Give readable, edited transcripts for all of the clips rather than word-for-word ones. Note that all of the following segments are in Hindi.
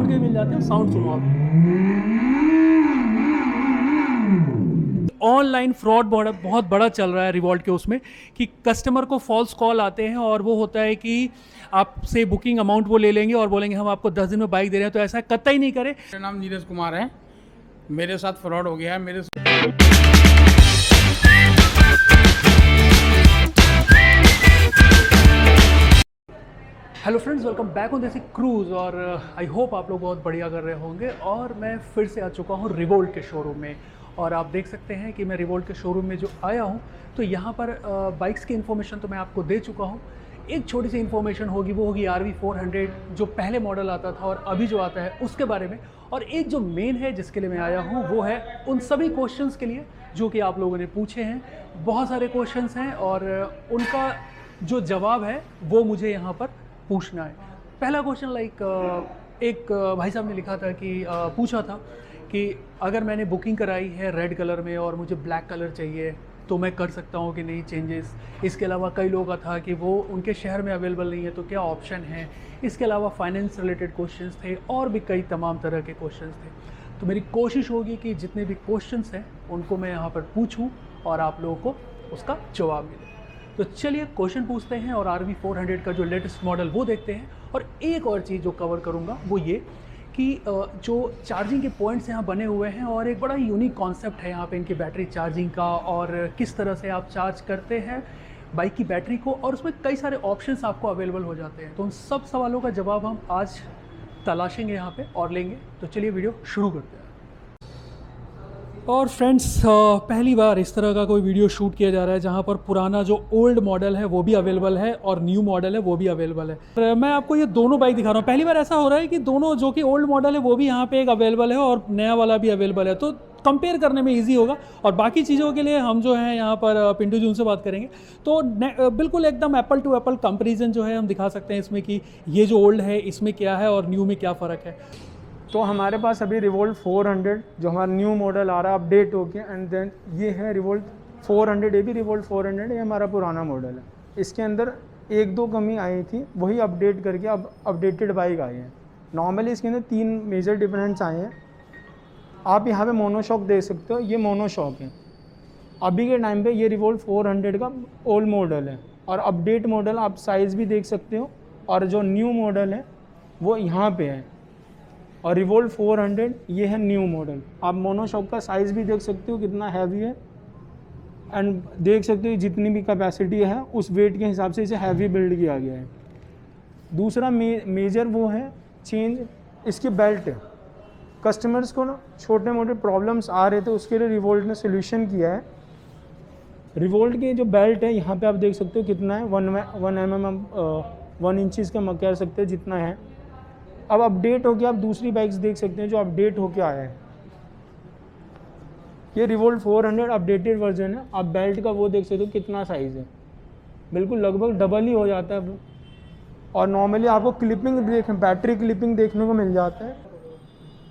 साउंड के भी मिल जाते हैं, साउंड सुनो आप। ऑनलाइन फ्रॉड बहुत बड़ा चल रहा है रिवॉल्ट के उसमें, कि कस्टमर को फॉल्स कॉल आते हैं और वो होता है कि आपसे बुकिंग अमाउंट वो ले लेंगे और बोलेंगे हम आपको 10 दिन में बाइक दे रहे हैं। तो ऐसा कतई नहीं करें। मेरा नाम नीरज कुमार है। मेरे साथ फ्रॉड हो गया है। मेरे hello friends, welcome back on देसी क्रूज़। और आई होप आप लोग बहुत बढ़िया कर रहे होंगे। और मैं फिर से आ चुका हूँ रिवोल्ट के शोरूम में। और आप देख सकते हैं कि मैं रिवोल्ट के शोरूम में जो आया हूँ, तो यहाँ पर बाइक्स की इन्फॉर्मेशन तो मैं आपको दे चुका हूँ। एक छोटी सी इन्फॉर्मेशन होगी, वो होगी RV400 जो पहले मॉडल आता था और अभी जो आता है उसके बारे में। और एक जो मेन है जिसके लिए मैं आया हूँ, वो है उन सभी क्वेश्चंस के लिए जो कि आप लोगों ने पूछे हैं। बहुत सारे क्वेश्चंस हैं और उनका जो जवाब है वो मुझे यहाँ पर पूछना है। पहला क्वेश्चन एक भाई साहब ने लिखा था कि पूछा था कि अगर मैंने बुकिंग कराई है रेड कलर में और मुझे ब्लैक कलर चाहिए तो मैं कर सकता हूँ कि नहीं चेंजेस। इसके अलावा कई लोगों का था कि वो उनके शहर में अवेलेबल नहीं है तो क्या ऑप्शन है। इसके अलावा फाइनेंस रिलेटेड क्वेश्चंस थे और भी कई तमाम तरह के क्वेश्चंस थे। तो मेरी कोशिश होगी कि जितने भी क्वेश्चंस हैं उनको मैं यहाँ पर पूछूँ और आप लोगों को उसका जवाब मिले। तो चलिए क्वेश्चन पूछते हैं और RV400 का जो लेटेस्ट मॉडल वो देखते हैं। और एक और चीज़ जो कवर करूँगा वो ये कि जो चार्जिंग के पॉइंट्स यहाँ बने हुए हैं और एक बड़ा यूनिक कॉन्सेप्ट है यहाँ पे इनकी बैटरी चार्जिंग का, और किस तरह से आप चार्ज करते हैं बाइक की बैटरी को, और उसमें कई सारे ऑप्शंस आपको अवेलेबल हो जाते हैं। तो उन सब सवालों का जवाब हम आज तलाशेंगे यहाँ पे और लेंगे। तो चलिए वीडियो शुरू करते हैं। और फ्रेंड्स, पहली बार इस तरह का कोई वीडियो शूट किया जा रहा है जहाँ पर पुराना जो ओल्ड मॉडल है वो भी अवेलेबल है और न्यू मॉडल है वो भी अवेलेबल है। और मैं आपको ये दोनों बाइक दिखा रहा हूँ। पहली बार ऐसा हो रहा है कि दोनों जो कि ओल्ड मॉडल है वो भी यहाँ पे एक अवेलेबल है और नया वाला भी अवेलेबल है, तो कंपेयर करने में ईजी होगा। और बाकी चीज़ों के लिए हम जो है यहाँ पर पिंटू जी उनसे बात करेंगे। तो बिल्कुल एकदम एप्पल टू एप्पल कंपेरिजन जो है हम दिखा सकते हैं इसमें कि ये जो ओल्ड है इसमें क्या है और न्यू में क्या फ़र्क है। तो हमारे पास अभी रिवोल्ट 400 जो हमारा न्यू मॉडल आ रहा है अपडेट होके, एंड देन ये है रिवोल्ट 400। ये भी रिवोल्ट 400 ये हमारा पुराना मॉडल है। इसके अंदर एक दो कमी आई थी, वही अपडेट करके अब अपडेटेड बाइक आई है। नॉर्मली इसके अंदर 3 मेजर डिफरेंस आए हैं। आप यहाँ पे मोनोशॉक देख सकते हो, ये मोनोशॉक है। अभी के टाइम पे ये रिवोल्ट 400 का ओल्ड मॉडल है और अपडेट मॉडल आप साइज़ भी देख सकते हो, और जो न्यू मॉडल है वो यहाँ पे है। और रिवोल्ट 400 ये है न्यू मॉडल। आप मोनोशॉक का साइज़ भी देख सकते हो कितना हैवी है, एंड देख सकते हो जितनी भी कैपेसिटी है उस वेट के हिसाब से इसे हैवी बिल्ड किया गया है। दूसरा मेजर वो है चेंज, इसके बेल्ट। कस्टमर्स को ना छोटे मोटे प्रॉब्लम्स आ रहे थे, उसके लिए रिवोल्ट ने सोल्यूशन किया है। रिवोल्ट के जो बेल्ट है यहाँ पे आप देख सकते हो कितना है, 1 इंचज़ का कह सकते हैं जितना है। अब अपडेट होके आप दूसरी बाइक्स देख सकते हैं जो अपडेट होके आया है। ये रिवोल्ट 400 अपडेटेड वर्जन है। आप बेल्ट का वो देख सकते हो कितना साइज़ है, बिल्कुल लगभग डबल ही हो जाता है। और नॉर्मली आपको बैटरी क्लिपिंग देखने को मिल जाता है।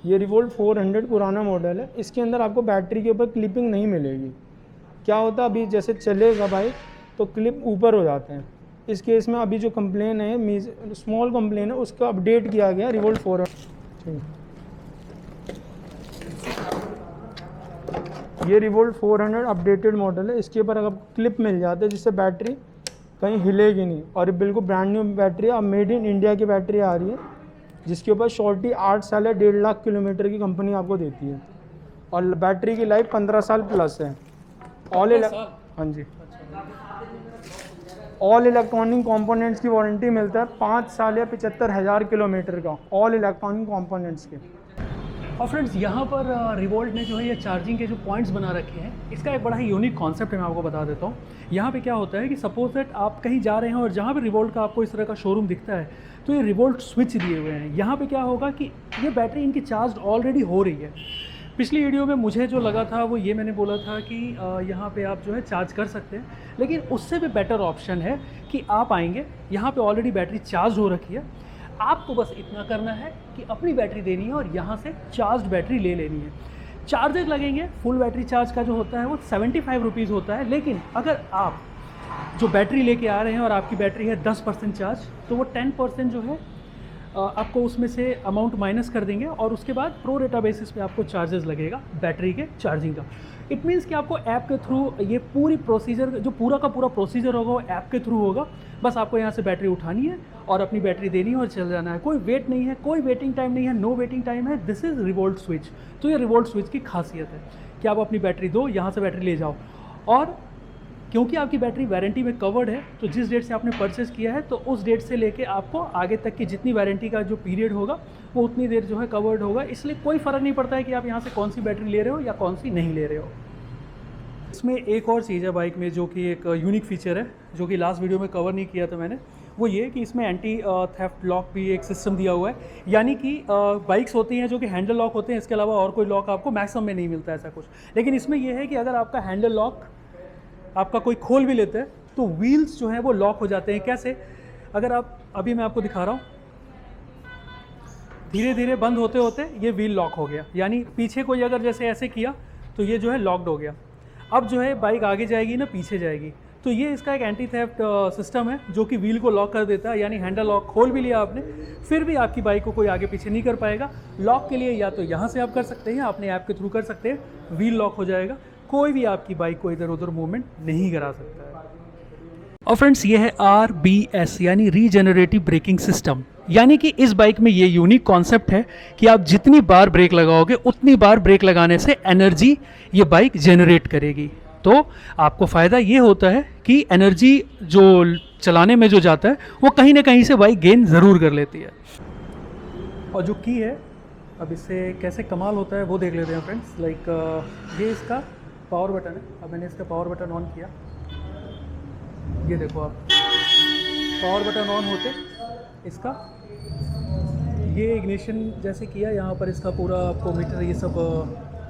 ये रिवोल्ट 400 पुराना मॉडल है। इसके अंदर आपको बैटरी के ऊपर क्लिपिंग नहीं मिलेगी। क्या होता है, अभी जैसे चलेगा बाइक तो क्लिप ऊपर हो जाते हैं। इस केस में अभी जो कंप्लेन है, स्मॉल कंप्लेन है, उसका अपडेट किया गया रिवोल्ट 400। ये रिवोल्ट 400 अपडेटेड मॉडल है। इसके ऊपर अगर क्लिप मिल जाता है जिससे बैटरी कहीं हिलेगी नहीं, और ये बिल्कुल ब्रांड न्यू बैटरी है। अब मेड इन इंडिया की बैटरी आ रही है जिसके ऊपर श्योरिटी 8 साल या 1.5 लाख किलोमीटर की कंपनी आपको देती है, और बैटरी की लाइफ 15 साल प्लस है। हाँ जी, ऑल इलेक्ट्रॉनिक कंपोनेंट्स की वारंटी मिलता है 5 साल या 75,000 किलोमीटर का, ऑल इलेक्ट्रॉनिक कंपोनेंट्स के। और फ्रेंड्स, यहाँ पर रिवोल्ट ने जो है ये चार्जिंग के जो पॉइंट्स बना रखे हैं, इसका एक बड़ा ही यूनिक कॉन्सेप्ट है। मैं आपको बता देता हूँ। यहाँ पे क्या होता है कि सपोज दैट आप कहीं जा रहे हैं और जहाँ पे रिवोल्ट का आपको इस तरह का शोरूम दिखता है तो ये रिवोल्ट स्विच दिए हुए हैं। यहाँ पे क्या होगा कि ये बैटरी इनकी चार्ज ऑलरेडी हो रही है। पिछली वीडियो में मुझे जो लगा था वो ये मैंने बोला था कि यहाँ पे आप जो है चार्ज कर सकते हैं, लेकिन उससे भी बेटर ऑप्शन है कि आप आएंगे, यहाँ पे ऑलरेडी बैटरी चार्ज हो रखी है। आपको बस इतना करना है कि अपनी बैटरी देनी है और यहाँ से चार्ज बैटरी ले लेनी है। चार्जेस लगेंगे, फुल बैटरी चार्ज का जो होता है वो 75 रुपीज़ होता है। लेकिन अगर आप जो बैटरी लेके आ रहे हैं और आपकी बैटरी है 10% चार्ज, तो वो 10% जो है आपको उसमें से अमाउंट माइनस कर देंगे और उसके बाद प्रो रेटा बेसिस पे आपको चार्जेस लगेगा बैटरी के चार्जिंग का। इट मीन्स कि आपको ऐप के थ्रू ये पूरी प्रोसीजर, जो पूरा का पूरा प्रोसीजर होगा वो ऐप के थ्रू होगा। बस आपको यहाँ से बैटरी उठानी है और अपनी बैटरी देनी है और चल जाना है। कोई वेट नहीं है, कोई वेटिंग टाइम नहीं है, नो वेटिंग टाइम है। This is revolt switch. तो ये रिवोल्ट स्विच की खासियत है कि आप अपनी बैटरी दो, यहाँ से बैटरी ले जाओ। और क्योंकि आपकी बैटरी वारंटी में कवर्ड है, तो जिस डेट से आपने परचेस किया है तो उस डेट से लेके आपको आगे तक की जितनी वारंटी का जो पीरियड होगा वो उतनी देर जो है कवर्ड होगा। इसलिए कोई फ़र्क नहीं पड़ता है कि आप यहाँ से कौन सी बैटरी ले रहे हो या कौन सी नहीं ले रहे हो। इसमें एक और चीज़ है बाइक में जो कि एक यूनिक फीचर है, जो कि लास्ट वीडियो में कवर नहीं किया था मैंने। वो ये कि इसमें एंटी थेफ्ट लॉक भी एक सिस्टम दिया हुआ है। यानी कि बाइक्स होती हैं जो कि हैंडल लॉक होते हैं, इसके अलावा और कोई लॉक आपको मैक्सिमम में नहीं मिलता है ऐसा कुछ। लेकिन इसमें यह है कि अगर आपका हैंडल लॉक आपका कोई खोल भी लेते हैं तो व्हील्स जो हैं वो लॉक हो जाते हैं। कैसे? अगर आप, अभी मैं आपको दिखा रहा हूँ, धीरे धीरे बंद होते होते ये व्हील लॉक हो गया। यानी पीछे कोई अगर जैसे ऐसे किया तो ये जो है लॉक्ड हो गया। अब जो है बाइक आगे जाएगी ना पीछे जाएगी। तो ये इसका एक एंटी थेफ्ट सिस्टम है जो कि व्हील को लॉक कर देता है। यानी हैंडल लॉक खोल भी लिया आपने, फिर भी आपकी बाइक को कोई आगे पीछे नहीं कर पाएगा। लॉक के लिए या तो यहाँ से आप कर सकते हैं, अपने ऐप के थ्रू कर सकते हैं, व्हील लॉक हो जाएगा, कोई भी आपकी बाइक को इधर उधर मूवमेंट नहीं करा सकता है। और फ्रेंड्स, ये है RBS यानी रीजेनरेटिव ब्रेकिंग सिस्टम। यानी कि इस बाइक में ये यूनिक कॉन्सेप्ट है कि आप जितनी बार ब्रेक लगाओगे उतनी बार ब्रेक लगाने से एनर्जी ये बाइक जनरेट करेगी। तो आपको फ़ायदा ये होता है कि एनर्जी जो चलाने में जो जाता है वो कहीं ना कहीं से बाइक गेन ज़रूर कर लेती है। और जो की है, अब इससे कैसे कमाल होता है वो देख लेते हैं फ्रेंड्स। लाइक ये इसका पावर बटन है। अब मैंने इसका पावर बटन ऑन किया, ये देखो आप, पावर बटन ऑन होते इसका ये इग्निशन जैसे किया, यहाँ पर इसका पूरा आपको मीटर ये सब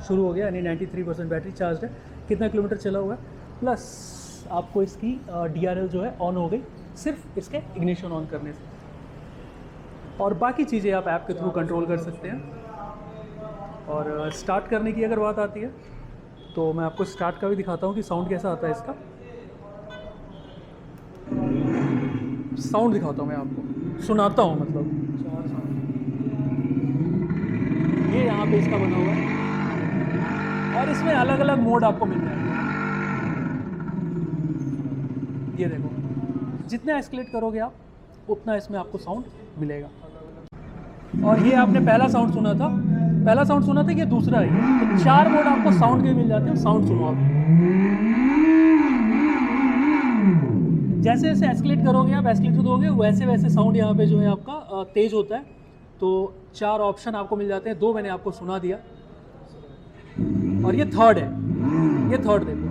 शुरू हो गया। यानी 93% बैटरी चार्ज है, कितना किलोमीटर चला हुआ है, प्लस आपको इसकी DRL जो है ऑन हो गई सिर्फ इसके इग्निशन ऑन करने से। और बाकी चीज़ें आप ऐप के थ्रू कंट्रोल कर सकते हैं। और स्टार्ट करने की अगर बात आती है तो मैं आपको स्टार्ट का भी दिखाता हूँ कि साउंड कैसा आता है इसका। साउंड दिखाता हूँ मैं आपको, सुनाता हूँ मतलब। ये यहाँ पे इसका बना हुआ है और इसमें अलग अलग मोड आपको मिल जाएंगे। ये देखो, जितना एस्केलेट करोगे आप उतना इसमें आपको साउंड मिलेगा। और ये आपने पहला साउंड सुना था, ये दूसरा है। तो 4 मोड आपको साउंड के मिल जाते हैं। साउंड सुनो आप, जैसे जैसे एस्केलेट करोगे आप, एस्केलेटर दोगे, वैसे वैसे साउंड यहाँ पे जो है आपका तेज होता है। तो 4 ऑप्शन आपको मिल जाते हैं, 2 मैंने आपको सुना दिया और ये थर्ड है। ये थर्ड देखो,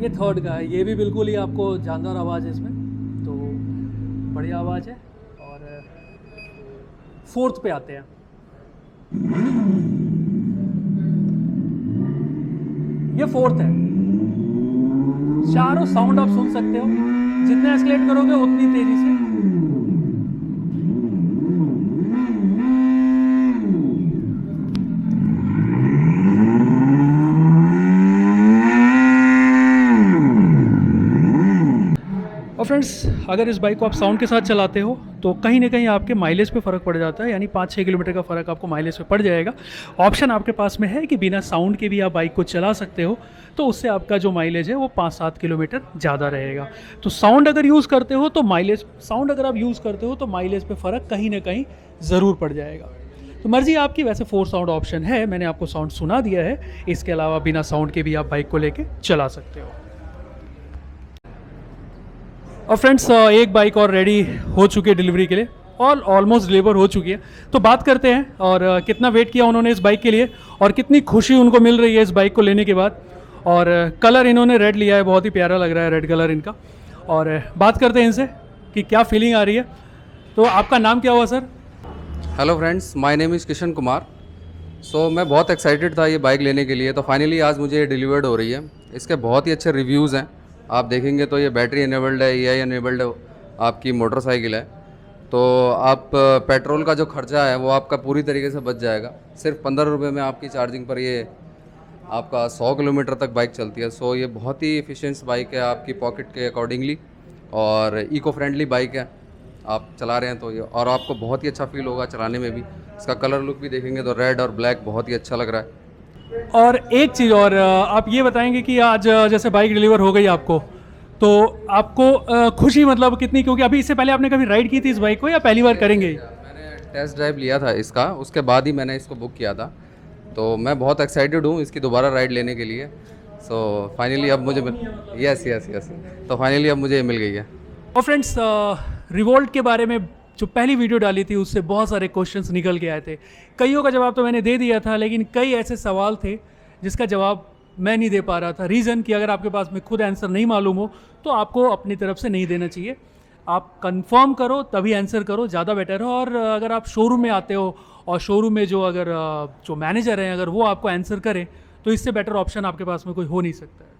ये थर्ड का है। ये भी बिल्कुल ही आपको जानदार आवाज़ है इसमें, तो बढ़िया आवाज़ है। और फोर्थ पे आते हैं। ये फोर्थ है। चारों साउंड आप सुन सकते हो, जितना एस्केलेट करोगे उतनी तेजी से। और फ्रेंड्स, अगर इस बाइक को आप साउंड के साथ चलाते हो तो कहीं ना कहीं आपके माइलेज पे फ़र्क पड़ जाता है। यानी 5-6 किलोमीटर का फ़र्क आपको माइलेज पे पड़ जाएगा। ऑप्शन आपके पास में है कि बिना साउंड के भी आप बाइक को चला सकते हो, तो उससे आपका जो माइलेज है वो 5-7 किलोमीटर ज़्यादा रहेगा। तो साउंड अगर यूज़ करते हो तो माइलेज पे फ़र्क कहीं ना कहीं ज़रूर पड़ जाएगा। तो मर्ज़ी आपकी। वैसे 4 साउंड ऑप्शन है, मैंने आपको साउंड सुना दिया है। इसके अलावा बिना साउंड के भी आप बाइक को लेके चला सकते हो। और फ्रेंड्स, एक बाइक और रेडी हो चुकी है डिलीवरी के लिए, और ऑलमोस्ट डिलीवर हो चुकी है। तो बात करते हैं और कितना वेट किया उन्होंने इस बाइक के लिए और कितनी खुशी उनको मिल रही है इस बाइक को लेने के बाद। और कलर इन्होंने रेड लिया है, बहुत ही प्यारा लग रहा है रेड कलर इनका। और बात करते हैं इनसे कि क्या फीलिंग आ रही है। तो आपका नाम क्या हुआ sir? Hello friends, my name is Kishan Kumar. So मैं बहुत एक्साइटेड था ये बाइक लेने के लिए। तो फाइनली आज मुझे ये डिलीवर्ड हो रही है। इसके बहुत ही अच्छे रिव्यूज़ हैं, आप देखेंगे तो ये बैटरी इनेबल्ड है, EI इनेबल्ड आपकी मोटरसाइकिल है। तो आप पेट्रोल का जो खर्चा है वो आपका पूरी तरीके से बच जाएगा। सिर्फ 15 रुपये में आपकी चार्जिंग पर ये आपका 100 किलोमीटर तक बाइक चलती है। सो ये बहुत ही एफिशिएंट बाइक है आपकी पॉकेट के अकॉर्डिंगली, और इको फ्रेंडली बाइक है। आप चला रहे हैं तो ये, और आपको बहुत ही अच्छा फील होगा चलाने में भी। इसका कलर लुक भी देखेंगे तो रेड और ब्लैक बहुत ही अच्छा लग रहा है। और एक चीज़ और, आप ये बताएंगे कि आज जैसे बाइक डिलीवर हो गई आपको, तो आपको खुशी मतलब कितनी, क्योंकि अभी इससे पहले आपने कभी राइड की थी इस बाइक को या पहली बार करेंगे? मैंने टेस्ट ड्राइव लिया था इसका, उसके बाद ही मैंने इसको बुक किया था। तो मैं बहुत एक्साइटेड हूँ इसकी दोबारा राइड लेने के लिए। सो फाइनली अब मुझे यस यस यस तो फाइनली अब मुझे मिल गई है। और फ्रेंड्स, रिवोल्ट के बारे में जो पहली वीडियो डाली थी उससे बहुत सारे क्वेश्चंस निकल के आए थे। कईयों का जवाब तो मैंने दे दिया था, लेकिन कई ऐसे सवाल थे जिसका जवाब मैं नहीं दे पा रहा था। रीज़न कि अगर आपके पास में खुद आंसर नहीं मालूम हो तो आपको अपनी तरफ से नहीं देना चाहिए। आप कंफर्म करो तभी आंसर करो, ज़्यादा बेटर है। और अगर आप शोरूम में आते हो और शोरूम में जो मैनेजर हैं अगर वो आपको आंसर करें, तो इससे बेटर ऑप्शन आपके पास में कोई हो नहीं सकता है।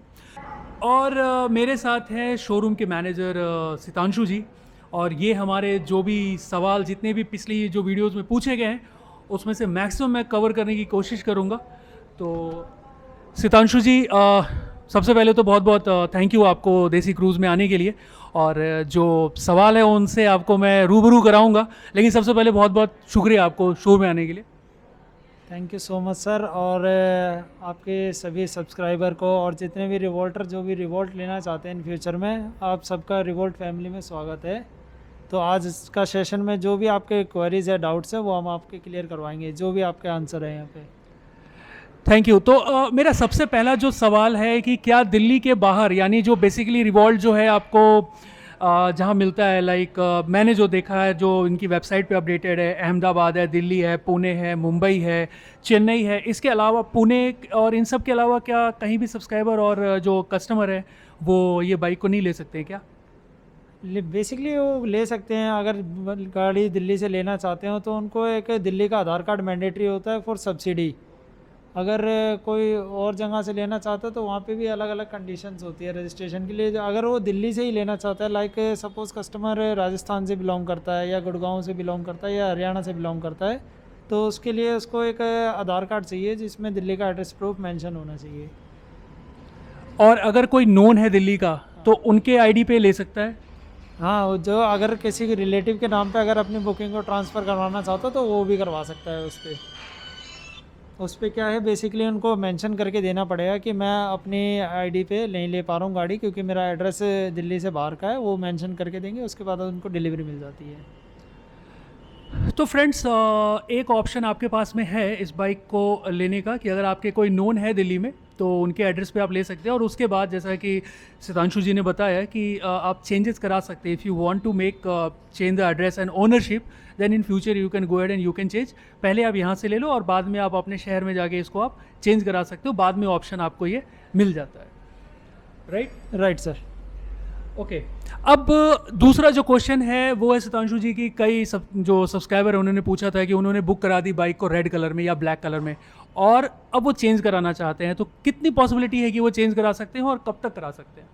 और मेरे साथ हैं शोरूम के मैनेजर सितांशु जी, और ये हमारे जो भी सवाल जितने भी पिछली जो वीडियोस में पूछे गए हैं उसमें से मैक्सिमम मैं कवर करने की कोशिश करूँगा। तो सितांशु जी, सबसे पहले तो बहुत बहुत थैंक यू आपको देसी क्रूज़ में आने के लिए, और जो सवाल है उनसे आपको मैं रूबरू कराऊंगा, लेकिन सबसे पहले बहुत बहुत शुक्रिया आपको शो में आने के लिए। Thank you so much sir. और आपके सभी सब्सक्राइबर को और जितने भी रिवोल्टर जो भी रिवोल्ट लेना चाहते हैं इन फ्यूचर में, आप सबका रिवोल्ट फैमिली में स्वागत है। तो आज इसका सेशन में जो भी आपके क्वेरीज है, डाउट्स है, वो हम आपके क्लियर करवाएंगे, जो भी आपके आंसर है यहाँ पे। Thank you. तो मेरा सबसे पहला जो सवाल है कि क्या दिल्ली के बाहर, यानी जो बेसिकली रिवोल्ट जो है आपको जहाँ मिलता है, लाइक मैंने जो देखा है जो इनकी वेबसाइट पे अपडेटेड है, अहमदाबाद है, दिल्ली है, पुणे है, मुंबई है, चेन्नई है, इसके अलावा पुणे और इन सब के अलावा क्या कहीं भी सब्सक्राइबर और जो कस्टमर है वो ये बाइक को नहीं ले सकते हैं क्या? बेसिकली वो ले सकते हैं। अगर गाड़ी दिल्ली से लेना चाहते हो तो उनको एक दिल्ली का आधार कार्ड मैंडेटरी होता है फॉर सब्सिडी। अगर कोई और जगह से लेना चाहता है तो वहाँ पे भी अलग अलग कंडीशंस होती है रजिस्ट्रेशन के लिए। अगर वो दिल्ली से ही लेना चाहता है, लाइक सपोज़ कस्टमर राजस्थान से बिलोंग करता है या गुड़गांव से बिलोंग करता है या हरियाणा से बिलोंग करता है, तो उसके लिए उसको एक आधार कार्ड चाहिए जिसमें दिल्ली का एड्रेस प्रूफ मेंशन होना चाहिए। और अगर कोई नोन है दिल्ली का तो उनके आईडी पे ले सकता है? हाँ, जो अगर किसी के रिलेटिव के नाम पे अगर अपनी बुकिंग को ट्रांसफ़र करवाना चाहता तो वो भी करवा सकता है। उस पर क्या है, बेसिकली उनको मेंशन करके देना पड़ेगा कि मैं अपनी आईडी पे नहीं ले पा रहा हूँ गाड़ी क्योंकि मेरा एड्रेस दिल्ली से बाहर का है। वो मेंशन करके देंगे, उसके बाद उनको डिलीवरी मिल जाती है। तो फ्रेंड्स, एक ऑप्शन आपके पास में है इस बाइक को लेने का कि अगर आपके कोई नोन है दिल्ली में तो उनके एड्रेस पे आप ले सकते हैं। और उसके बाद जैसा कि सितांशु जी ने बताया कि आप चेंजेस करा सकते हैं। If you want to make change the address and ownership, then in future you can go ahead and you can change. पहले आप यहाँ से ले लो और बाद में आप अपने शहर में जाके इसको आप चेंज करा सकते हो। बाद में ऑप्शन आपको ये मिल जाता है। Right sir. ओके। अब दूसरा जो क्वेश्चन है वो है सितांशु जी की, कई जो सब्सक्राइबर है उन्होंने पूछा था कि उन्होंने बुक करा दी बाइक को रेड कलर में या ब्लैक कलर में, और अब वो चेंज कराना चाहते हैं, तो कितनी पॉसिबिलिटी है कि वो चेंज करा सकते हैं और कब तक करा सकते हैं?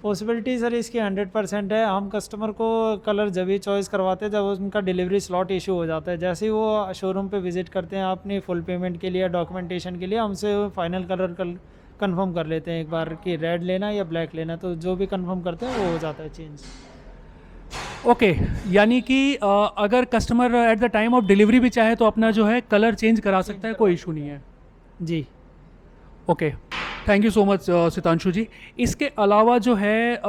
पॉसिबिलिटी सर इसकी 100% है। हम कस्टमर को कलर जब ही चॉइस करवाते हैं जब उनका डिलीवरी स्लॉट इशू हो जाता है। जैसे ही वो शोरूम पे विजिट करते हैं अपनी फुल पेमेंट के लिए, डॉक्यूमेंटेशन के लिए, हमसे फाइनल कलर कंफर्म कर लेते हैं एक बार कि रेड लेना या ब्लैक लेना। तो जो भी कंफर्म करते हैं वो हो जाता है चेंज। ओके, यानी कि अगर customer at the time of delivery भी चाहे तो अपना जो है कलर चेंज करा सकता है, कोई इशू नहीं है जी। Okay, thank you so much Sitanshu ji. इसके अलावा जो है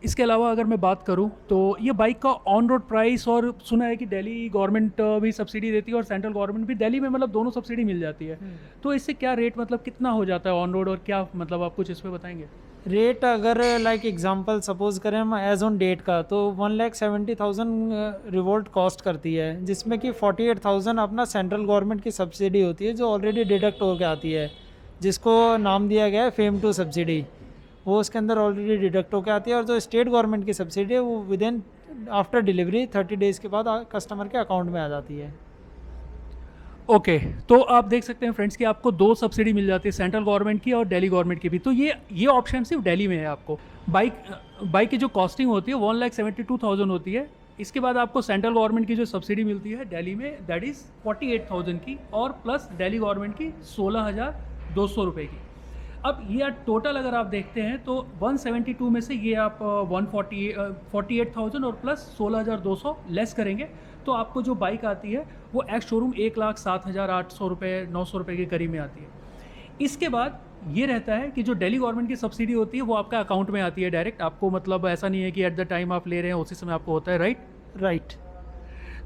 इसके अलावा अगर मैं बात करूं तो ये बाइक का ऑन रोड प्राइस, और सुना है कि दिल्ली गवर्नमेंट भी सब्सिडी देती है और सेंट्रल गवर्नमेंट भी, दिल्ली में मतलब दोनों सब्सिडी मिल जाती है, तो इससे क्या रेट मतलब कितना हो जाता है ऑन रोड, और क्या मतलब आप कुछ इस पर बताएंगे? रेट अगर लाइक एग्जांपल सपोज करें हम एज ऑन डेट का, तो 1,70,000 रिवोल्ट कॉस्ट करती है, जिसमें कि 48,000 अपना सेंट्रल गवर्नमेंट की सब्सिडी होती है जो ऑलरेडी डिडक्ट होकर आती है, जिसको नाम दिया गया है फेम टू सब्सिडी। वो उसके अंदर ऑलरेडी डिडक्ट होकर आती है। और जो स्टेट गवर्नमेंट की सब्सिडी है वो with in after delivery 30 days के बाद कस्टमर के अकाउंट में आ जाती है। ओके, तो आप देख सकते हैं फ्रेंड्स कि आपको दो सब्सिडी मिल जाती है, सेंट्रल गवर्नमेंट की और दिल्ली गवर्नमेंट की भी। तो ये ऑप्शन सिर्फ दिल्ली में है। आपको बाइक की जो कॉस्टिंग होती है 1,72,000 होती है। इसके बाद आपको सेंट्रल गवर्नमेंट की जो सब्सिडी मिलती है दिल्ली में, दैट इज़ 48,000 की, और प्लस दिल्ली गवर्नमेंट की 200 रुपये की। अब ये टोटल अगर आप देखते हैं तो 172 में से ये आप 48,000 और प्लस 16,200 लेस करेंगे तो आपको जो बाइक आती है वो एक्स शोरूम 1,07,800 रुपये 900 रुपये के करीब में आती है। इसके बाद ये रहता है कि जो दिल्ली गवर्नमेंट की सब्सिडी होती है वो आपका अकाउंट में आती है डायरेक्ट, आपको मतलब ऐसा नहीं है कि एट द टाइम आप ले रहे हैं उसी समय आपको होता है, राइट? राइट।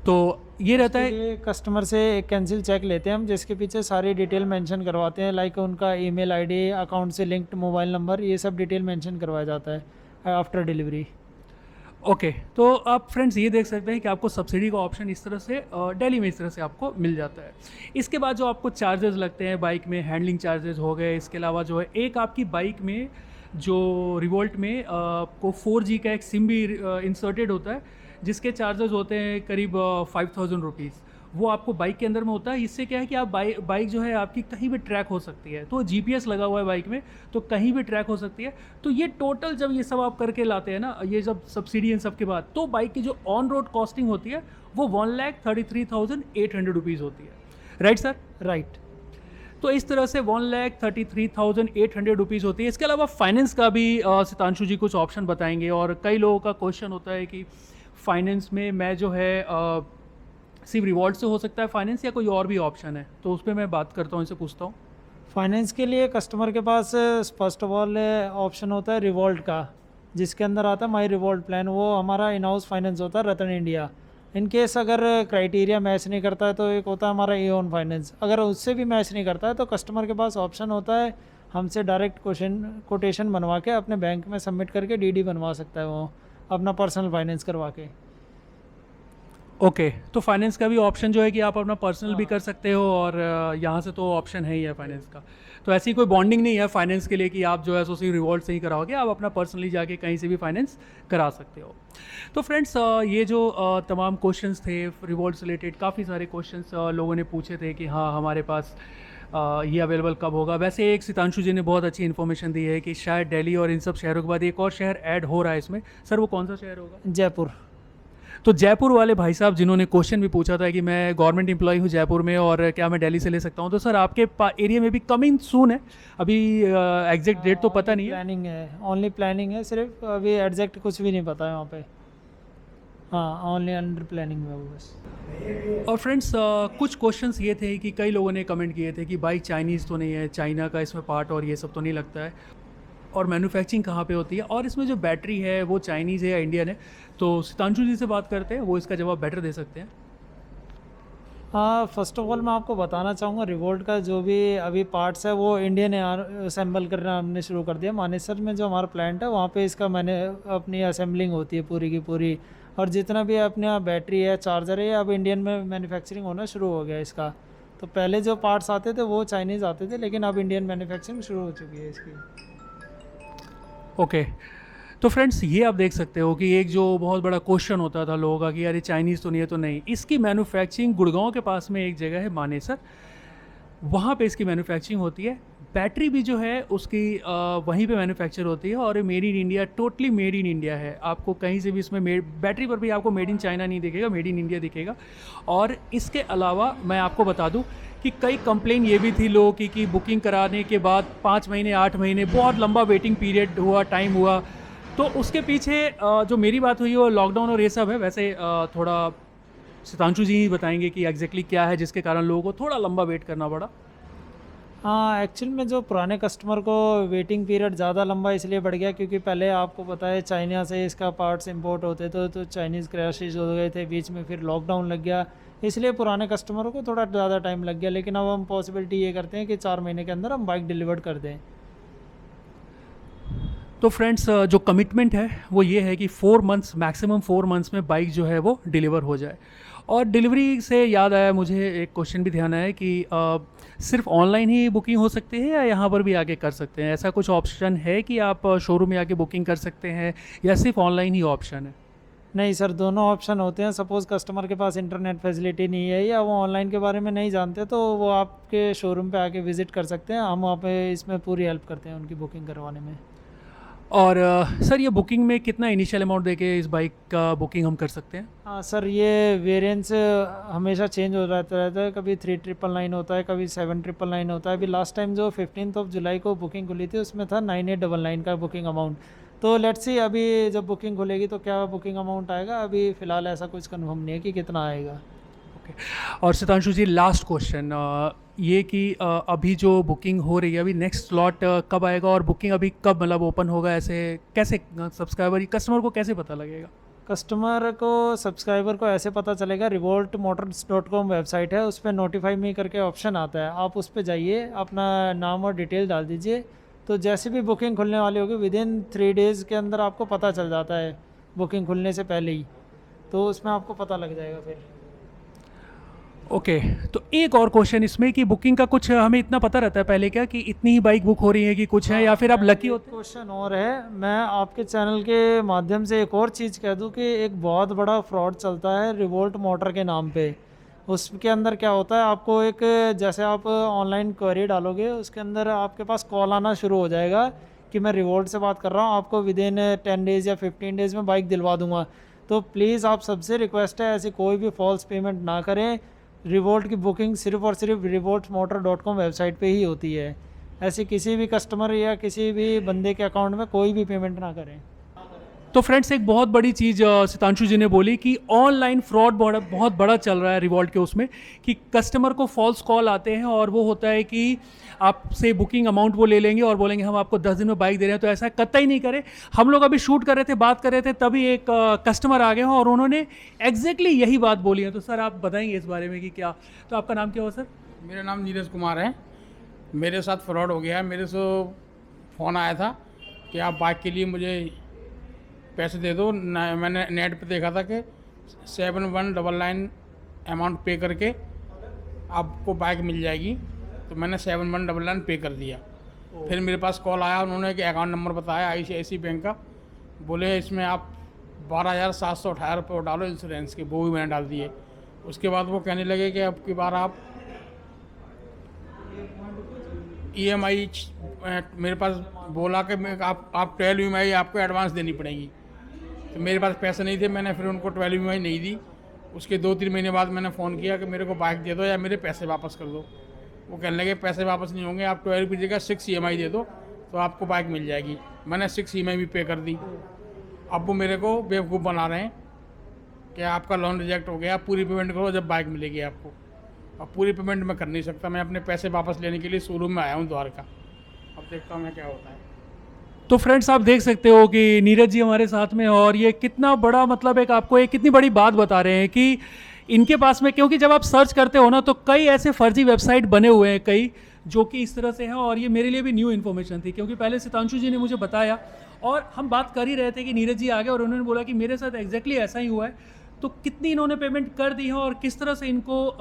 तो ये रहता है। ये कस्टमर से एक कैंसिल चेक लेते हैं हम, जिसके पीछे सारी डिटेल मेंशन करवाते हैं, लाइक उनका ईमेल आईडी, अकाउंट से लिंक्ड मोबाइल नंबर, ये सब डिटेल मेंशन करवाया जाता है आफ्टर डिलीवरी। ओके तो आप फ्रेंड्स ये देख सकते हैं कि आपको सब्सिडी का ऑप्शन इस तरह से दिल्ली में इस तरह से आपको मिल जाता है। इसके बाद जो आपको चार्जेस लगते हैं बाइक में, हैंडलिंग चार्जेस हो गए, इसके अलावा जो है एक आपकी बाइक में जो रिवोल्ट में आपको 4G का एक सिम भी इंसर्टेड होता है जिसके चार्जेस होते हैं करीब 5,000 रुपीज़, वो आपको बाइक के अंदर में होता है। इससे क्या है कि आप बाइक जो है आपकी कहीं भी ट्रैक हो सकती है, तो GPS लगा हुआ है बाइक में तो कहीं भी ट्रैक हो सकती है। तो ये टोटल जब ये सब आप करके लाते हैं ना, ये जब सब्सिडी इन सब के बाद, तो बाइक की जो ऑन रोड कॉस्टिंग होती है वो 1,33,800 रुपीज़ होती है, राइट सर? राइट। तो इस तरह से 1,33,800 रुपीज़ होती है। इसके अलावा फाइनेंस का भी सितांशु जी कुछ ऑप्शन बताएंगे, और कई लोगों का क्वेश्चन होता है कि फाइनेंस में मैं जो है सिर्फ रिवॉल्ट से हो सकता है फाइनेंस या कोई और भी ऑप्शन है, तो उस पर मैं बात करता हूँ, इनसे पूछता हूँ। फाइनेंस के लिए कस्टमर के पास फर्स्ट ऑफ ऑल ऑप्शन होता है रिवॉल्ट का, जिसके अंदर आता है माई रिवॉल्ट प्लान, वो हमारा इन हाउस फाइनेंस होता है रतन इंडिया। इन केस अगर क्राइटेरिया मैच नहीं करता है तो एक होता है हमारा एओन फाइनेंस, अगर उससे भी मैच नहीं करता है तो कस्टमर के पास ऑप्शन होता है हमसे डायरेक्ट कोटेशन बनवा के अपने बैंक में सबमिट करके डीडी बनवा सकता है वो अपना पर्सनल फाइनेंस करवा के। ओके तो फाइनेंस का भी ऑप्शन जो है कि आप अपना पर्सनल भी कर सकते हो, और यहाँ से तो ऑप्शन है ही है फाइनेंस का। तो ऐसी कोई बॉन्डिंग नहीं है फाइनेंस के लिए कि आप जो है सो सिर्फ रिवॉल्ट से ही कराओगे, आप अपना पर्सनली जाके कहीं से भी फाइनेंस करा सकते हो। तो फ्रेंड्स ये जो तमाम क्वेश्चंस थे रिवॉल्ट से रिलेटेड, काफ़ी सारे क्वेश्चंस लोगों ने पूछे थे कि हाँ हमारे पास ये अवेलेबल कब होगा। वैसे एक सितांशु जी ने बहुत अच्छी इन्फॉर्मेशन दी है कि शायद दिल्ली और इन सब शहरों के बाद एक और शहर ऐड हो रहा है इसमें। सर वो कौन सा शहर होगा? जयपुर। तो जयपुर वाले भाई साहब जिन्होंने क्वेश्चन भी पूछा था कि मैं गवर्नमेंट एम्प्लॉय हूँ जयपुर में और क्या मैं दिल्ली से ले सकता हूँ, तो सर आपके एरिया में भी कमिंग सून है, अभी एग्जैक्ट डेट तो पता नहीं है। प्लानिंग है, ओनली प्लानिंग है सिर्फ, अभी एग्जैक्ट कुछ भी नहीं पता है वहाँ पे। हाँ ओनली अंडर प्लानिंग में वो बस। और फ्रेंड्स कुछ क्वेश्चंस ये थे कि कई लोगों ने कमेंट किए थे कि बाइक चाइनीज़ तो नहीं है, चाइना का इसमें पार्ट और ये सब तो नहीं लगता है, और मैन्युफैक्चरिंग कहाँ पे होती है, और इसमें जो बैटरी है वो चाइनीज़ है या इंडियन है। तो सितांशु जी से बात करते हैं, वो इसका जवाब बेटर दे सकते हैं। हाँ फर्स्ट ऑफ ऑल मैं आपको बताना चाहूँगा रिवोल्ट का जो भी अभी पार्ट्स है वो इंडियन असेंबल करना हमने शुरू कर दिया। मानेसर में जो हमारा प्लांट है वहाँ पे इसका मैंने अपनी असेंबलिंग होती है पूरी की पूरी, और जितना भी अपने यहाँ बैटरी है, चार्जर है, अब इंडियन में मैन्युफैक्चरिंग होना शुरू हो गया इसका। तो पहले जो पार्ट्स आते थे वो चाइनीज़ आते थे, लेकिन अब इंडियन मैन्युफैक्चरिंग शुरू हो चुकी है इसकी। ओके तो फ्रेंड्स ये आप देख सकते हो कि एक जो बहुत बड़ा क्वेश्चन होता था लोगों का कि यार ये चाइनीज़ तो नहीं है, तो नहीं, इसकी मैन्युफैक्चरिंग गुड़गांव के पास में एक जगह है मानेसर, वहाँ पे इसकी मैन्युफैक्चरिंग होती है। बैटरी भी जो है उसकी वहीं पे मैन्युफैक्चर होती है, और made in India, totally made in India है। आपको कहीं से भी इसमें बैटरी पर भी आपको मेड इन चाइना नहीं दिखेगा, मेड इन इंडिया दिखेगा। और इसके अलावा मैं आपको बता दूं कि कई कंप्लेन ये भी थी लोगों की कि बुकिंग कराने के बाद 5 महीने 8 महीने बहुत लंबा वेटिंग पीरियड हुआ, टाइम हुआ। तो उसके पीछे जो मेरी बात हुई वो लॉकडाउन और ये सब है। वैसे थोड़ा सितांशु जी ही बताएंगे कि एग्जैक्टली क्या है जिसके कारण लोगों को थोड़ा लंबा वेट करना पड़ा। हाँ एक्चुअल में जो पुराने कस्टमर को वेटिंग पीरियड ज़्यादा लंबा इसलिए बढ़ गया क्योंकि पहले आपको पता है चाइना से इसका पार्ट्स इंपोर्ट होते थे, तो चाइनीज़ क्रैशेज हो गए थे बीच में, फिर लॉकडाउन लग गया, इसलिए पुराने कस्टमरों को थोड़ा ज़्यादा टाइम लग गया। लेकिन अब हम पॉसिबिलिटी ये करते हैं कि 4 महीने के अंदर हम बाइक डिलीवर कर दें। तो फ्रेंड्स जो कमिटमेंट है वो ये है कि 4 मंथ्स, मैक्सिमम 4 मंथ्स में बाइक जो है वो डिलीवर हो जाए। और डिलीवरी से याद आया मुझे एक क्वेश्चन भी ध्यान आया कि सिर्फ ऑनलाइन ही बुकिंग हो सकती है या यहाँ पर भी आके कर सकते हैं? ऐसा कुछ ऑप्शन है कि आप शोरूम में आके बुकिंग कर सकते हैं या सिर्फ ऑनलाइन ही ऑप्शन है? नहीं सर, दोनों ऑप्शन होते हैं। सपोज़ कस्टमर के पास इंटरनेट फैसिलिटी नहीं है या वो ऑनलाइन के बारे में नहीं जानते तो वो आपके शोरूम पे आके विज़िट कर सकते हैं। हम वहाँ पे इसमें पूरी हेल्प करते हैं उनकी बुकिंग करवाने में। और सर ये बुकिंग में कितना इनिशियल अमाउंट देके इस बाइक का बुकिंग हम कर सकते हैं? हाँ सर, ये वेरिएंट्स हमेशा चेंज हो रहता है। कभी 3999 होता है, कभी 7999 होता है। अभी लास्ट टाइम जो 15 जुलाई को बुकिंग खुली थी उसमें था 9899 का बुकिंग अमाउंट। तो लेट्स सी अभी जब बुकिंग खुलेगी तो क्या बुकिंग अमाउंट आएगा। अभी फ़िलहाल ऐसा कुछ कन्फर्म नहीं है कि कितना आएगा। ओके। और सितांशु जी लास्ट क्वेश्चन ये कि अभी जो बुकिंग हो रही है अभी नेक्स्ट स्लॉट कब आएगा और बुकिंग अभी कब मतलब ओपन होगा, ऐसे कैसे सब्सक्राइबर कस्टमर को कैसे पता लगेगा? कस्टमर को सब्सक्राइबर को ऐसे पता चलेगा, revoltmotors.com वेबसाइट है, उस पर नोटिफाई मी करके ऑप्शन आता है। आप उस पर जाइए, अपना नाम और डिटेल डाल दीजिए, तो जैसे भी बुकिंग खुलने वाली होगी विदिन 3 डेज़ के अंदर आपको पता चल जाता है बुकिंग खुलने से पहले ही, तो उसमें आपको पता लग जाएगा फिर। ओके। तो एक और क्वेश्चन इसमें कि बुकिंग का कुछ हमें इतना पता रहता है पहले क्या कि इतनी ही बाइक बुक हो रही है कि कुछ है, या फिर आप लकी होते हैं? क्वेश्चन और है, मैं आपके चैनल के माध्यम से एक और चीज़ कह दूं कि एक बहुत बड़ा फ्रॉड चलता है रिवोल्ट मोटर के नाम पे। उसके अंदर क्या होता है, आपको एक जैसे आप ऑनलाइन क्वेरी डालोगे उसके अंदर आपके पास कॉल आना शुरू हो जाएगा कि मैं रिवोल्ट से बात कर रहा हूँ, आपको विदिन 10 डेज़ या 15 डेज़ में बाइक दिलवा दूंगा। तो प्लीज़ आप सबसे रिक्वेस्ट है ऐसी कोई भी फॉल्स पेमेंट ना करें। रिवोल्ट की बुकिंग सिर्फ और सिर्फ revoltmotor.com वेबसाइट पे ही होती है। ऐसे किसी भी कस्टमर या किसी भी बंदे के अकाउंट में कोई भी पेमेंट ना करें। तो फ्रेंड्स एक बहुत बड़ी चीज़ सितांशु जी ने बोली कि ऑनलाइन फ्रॉड बहुत बड़ा चल रहा है रिवॉल्ट के उसमें, कि कस्टमर को फॉल्स कॉल आते हैं और वो होता है कि आपसे बुकिंग अमाउंट वो ले लेंगे और बोलेंगे हम आपको 10 दिन में बाइक दे रहे हैं। तो ऐसा कतई नहीं करें। हम लोग अभी शूट कर रहे थे, बात कर रहे थे, तभी एक कस्टमर आ गए हैं और उन्होंने एग्जैक्टली यही बात बोली है। तो सर आप बताएंगे इस बारे में कि क्या? तो आपका नाम क्या हुआ सर? मेरा नाम नीरज कुमार है। मेरे साथ फ्रॉड हो गया है। मेरे से फ़ोन आया था कि आप बाइक के लिए मुझे पैसे दे दो। मैंने नेट पे देखा था कि 7199 अमाउंट पे करके आपको बाइक मिल जाएगी। तो मैंने 7199 पे कर दिया। फिर मेरे पास कॉल आया, उन्होंने एक अकाउंट नंबर बताया ICICI बैंक का। बोले इसमें आप 12,718 रुपये डालो इंश्योरेंस के, वो भी मैंने डाल दिए। उसके बाद वो कहने लगे कि अब की बार आप EMI मेरे पास बोला कि आप 12 EMI आपको एडवांस देनी पड़ेगी। तो मेरे पास पैसे नहीं थे, मैंने फिर उनको 12 EMI नहीं दी। उसके 2-3 महीने बाद मैंने फ़ोन किया कि मेरे को बाइक दे दो या मेरे पैसे वापस कर दो। वो कहने लगे पैसे वापस नहीं होंगे, आप 12 की जगह 6 EMI दे दो तो आपको बाइक मिल जाएगी। मैंने 6 EMI भी पे कर दी। अब वो मेरे को बेवकूफ़ बना रहे हैं कि आपका लोन रिजेक्ट हो गया, आप पूरी पेमेंट करो जब बाइक मिलेगी आपको। अब पूरी पेमेंट मैं कर नहीं सकता। मैं अपने पैसे वापस लेने के लिए शोरूम में आया हूँ द्वारका। अब देखता हूँ मैं क्या होता है। तो फ्रेंड्स आप देख सकते हो कि नीरज जी हमारे साथ में, और ये कितना बड़ा मतलब एक आपको एक कितनी बड़ी बात बता रहे हैं कि इनके पास में, क्योंकि जब आप सर्च करते हो ना तो कई ऐसे फर्जी वेबसाइट बने हुए हैं कई जो कि इस तरह से हैं। और ये मेरे लिए भी न्यू इन्फॉर्मेशन थी क्योंकि पहले सितांशु जी ने मुझे बताया और हम बात कर ही रहे थे कि नीरज जी आ गए और उन्होंने बोला कि मेरे साथ एग्जैक्टली ऐसा ही हुआ है। तो कितनी इन्होंने पेमेंट कर दी है और किस तरह से इनको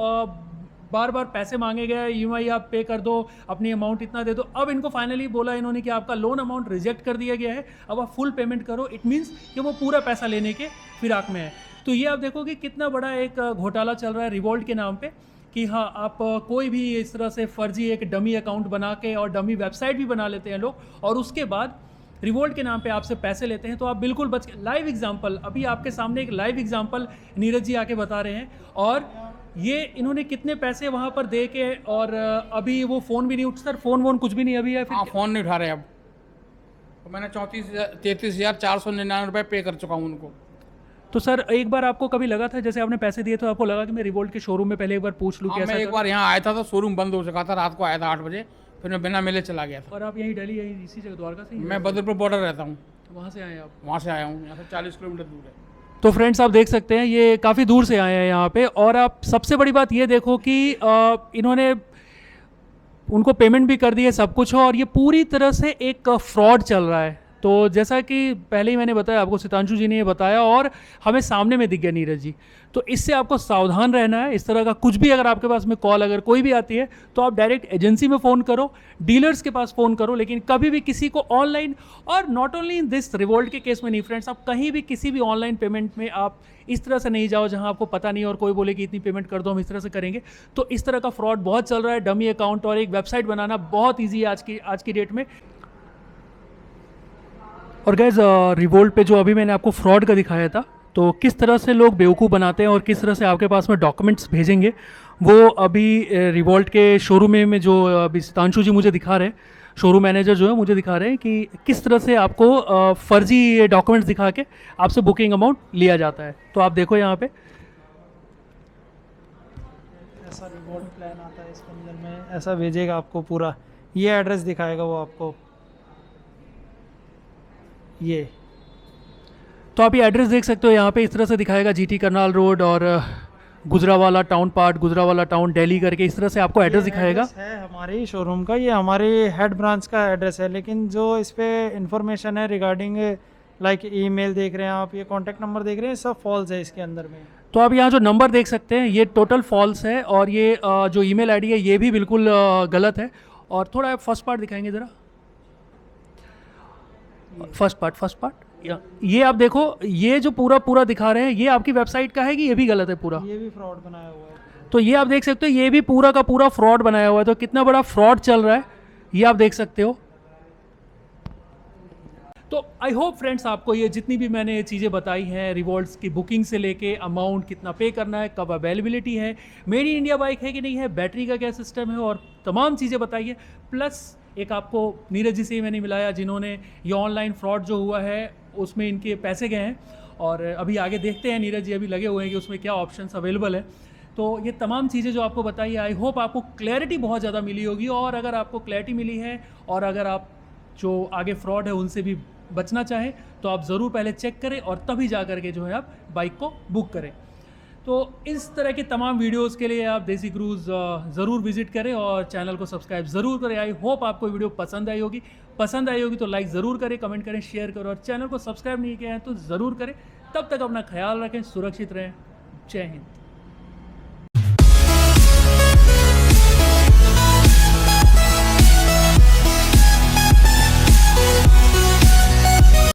बार बार पैसे मांगे गए, EMI आप पे कर दो, अपनी अमाउंट इतना दे दो। अब इनको फाइनली बोला इन्होंने कि आपका लोन अमाउंट रिजेक्ट कर दिया गया है, अब आप फुल पेमेंट करो। इट मीन्स कि वो पूरा पैसा लेने के फिराक में है। तो ये आप देखो कि कितना बड़ा एक घोटाला चल रहा है रिवॉल्ट के नाम पे कि हाँ आप कोई भी इस तरह से फर्जी एक डमी अकाउंट बना के और डमी वेबसाइट भी बना लेते हैं लोग और उसके बाद रिवॉल्ट के नाम पे आपसे पैसे लेते हैं। तो आप बिल्कुल बच के, लाइव एग्जांपल अभी आपके सामने एक लाइव एग्जांपल नीरज जी आके बता रहे हैं और ये इन्होंने कितने पैसे वहाँ पर दे के, और अभी वो फ़ोन भी नहीं उठ, सर फ़ोन वोन कुछ भी नहीं अभी है फिर? हाँ, फ़ोन नहीं उठा रहे अब। तो मैंने 33,499 रुपये पे कर चुका हूँ उनको। तो सर एक बार आपको कभी लगा था जैसे आपने पैसे दिए तो आपको लगा कि मैं रिवॉल्ट के शोरूम में पहले एक बार पूछ लूँ हाँ, कैसा मैं एक था? बार यहाँ आया था तो शोरूम बंद हो चुका था, रात को आया था 8 बजे, फिर मैं बिना मिले चला गया था। और आप यहीं दिल्ली यहीं इसी जगह द्वारका से? मैं बदरपुर बॉर्डर रहता हूँ, वहाँ से आए आप? वहाँ से आया हूँ। यहाँ से 40 किलोमीटर दूर है। तो फ्रेंड्स आप देख सकते हैं ये काफ़ी दूर से आए हैं यहाँ पे। और आप सबसे बड़ी बात ये देखो कि इन्होंने उनको पेमेंट भी कर दी है, सब कुछ हो, और ये पूरी तरह से एक फ्रॉड चल रहा है। तो जैसा कि पहले ही मैंने बताया आपको, सितांशु जी ने ये बताया और हमें सामने में दिख गया नीरज जी। तो इससे आपको सावधान रहना है। इस तरह का कुछ भी अगर आपके पास में कॉल अगर कोई भी आती है तो आप डायरेक्ट एजेंसी में फ़ोन करो, डीलर्स के पास फ़ोन करो, लेकिन कभी भी किसी को ऑनलाइन, और not only in this revolt के केस में नहीं फ्रेंड्स, आप कहीं भी किसी भी ऑनलाइन पेमेंट में आप इस तरह से नहीं जाओ जहां आपको पता नहीं और कोई बोले कि इतनी पेमेंट कर दो हम इस तरह से करेंगे। तो इस तरह का फ्रॉड बहुत चल रहा है। डमी अकाउंट और एक वेबसाइट बनाना बहुत ईजी है आज की डेट में। और गैस रिवोल्ट पे जो अभी मैंने आपको फ्रॉड का दिखाया था, तो किस तरह से लोग बेवकूफ़ बनाते हैं और किस तरह से आपके पास में डॉक्यूमेंट्स भेजेंगे, वो अभी रिवोल्ट के शोरूम में जो अभी सितांशु जी मुझे दिखा रहे हैं, शोरूम मैनेजर जो है मुझे दिखा रहे हैं कि किस तरह से आपको फर्जी डॉक्यूमेंट्स दिखा के आपसे बुकिंग अमाउंट लिया जाता है। तो आप देखो यहाँ पे ऐसा रिवॉर्ड प्लान आता है, इसके अंदर में ऐसा भेजेगा आपको पूरा, ये एड्रेस दिखाएगा वो आपको, ये तो आप ये एड्रेस देख सकते हो यहाँ पे, इस तरह से दिखाएगा GT करनाल रोड और Gujranwala town part, Gujranwala town Delhi करके इस तरह से आपको एड्रेस दिखाएगा। एड्रेस है हमारे शोरूम का, ये हमारे हेड ब्रांच का एड्रेस है, लेकिन जो इस पे इंफॉर्मेशन है रिगार्डिंग लाइक ईमेल देख रहे हैं आप, ये कॉन्टैक्ट नंबर देख रहे हैं, सब फॉल्स है इसके अंदर में। तो आप यहाँ जो नंबर देख सकते हैं ये टोटल फॉल्स है, और ये जो ईमेल आईडी है ये भी बिल्कुल गलत है। और थोड़ा आप फर्स्ट पार्ट दिखाएंगे ज़रा, फर्स्ट पार्ट ये आप देखो, ये जो पूरा दिखा रहे हैं ये आपकी वेबसाइट का है कि ये भी गलत है पूरा? ये भी फ्रॉड बनाया हुआ है। तो ये आप देख सकते हो ये भी पूरा का पूरा फ्रॉड बनाया हुआ है। तो कितना बड़ा फ्रॉड चल रहा है ये आप देख सकते हो। तो आई होप फ्रेंड्स आपको ये जितनी भी मैंने ये चीज़ें बताई हैं, रिवॉल्ट्स की बुकिंग से लेके अमाउंट कितना पे करना है, कब अवेलेबिलिटी है, मेड इन इंडिया बाइक है कि नहीं है, बैटरी का क्या सिस्टम है, और तमाम चीज़ें बताई है। प्लस एक आपको नीरज जी से ही मैंने मिलाया जिन्होंने ये ऑनलाइन फ्रॉड जो हुआ है उसमें इनके पैसे गए हैं, और अभी आगे देखते हैं, नीरज जी अभी लगे हुए हैं कि उसमें क्या ऑप्शंस अवेलेबल है। तो ये तमाम चीज़ें जो आपको बताई है, आई होप आपको क्लैरिटी बहुत ज़्यादा मिली होगी। और अगर आपको क्लैरिटी मिली है और अगर आप जो आगे फ्रॉड है उनसे भी बचना चाहें तो आप ज़रूर पहले चेक करें और तभी जा करके जो है आप बाइक को बुक करें। तो इस तरह के तमाम वीडियोस के लिए आप देसी क्रूज़ ज़रूर विजिट करें और चैनल को सब्सक्राइब ज़रूर करें। आई होप आपको वीडियो पसंद आई होगी तो लाइक ज़रूर करें, कमेंट करें, शेयर करें, और चैनल को सब्सक्राइब नहीं किया है तो ज़रूर करें। तब तक अपना ख्याल रखें, सुरक्षित रहें। जय हिंद।